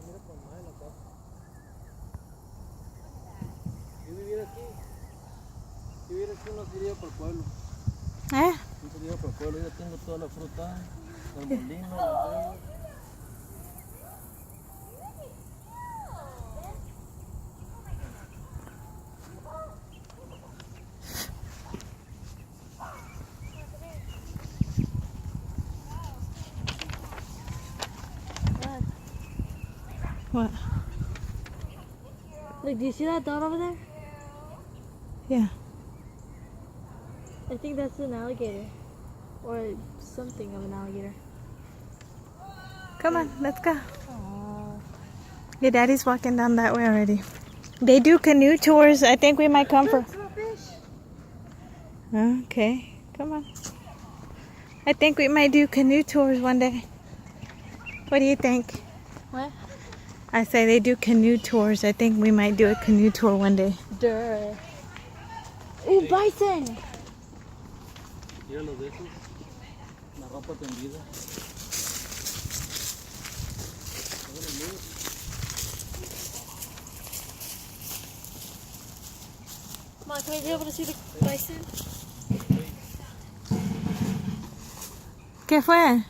mira con madre la casa. Yo vivir aquí no sería para el pueblo. No sería para el pueblo, ya tengo toda la fruta, el molino, la entrega. What? Look, do you see that dot over there? Yeah. I think that's an alligator. Or something of an alligator. Come on, let's go. Aww. Your daddy's walking down that way already. They do canoe tours. I think we might come for. Okay, come on. I think we might do canoe tours one day. What do you think? What? I say they do canoe tours. I think we might do a canoe tour one day. Duh. Ooh, bison! Mira los de esos, la ropa tendida. Mom, can we be able to see the bison? ¿Qué fue?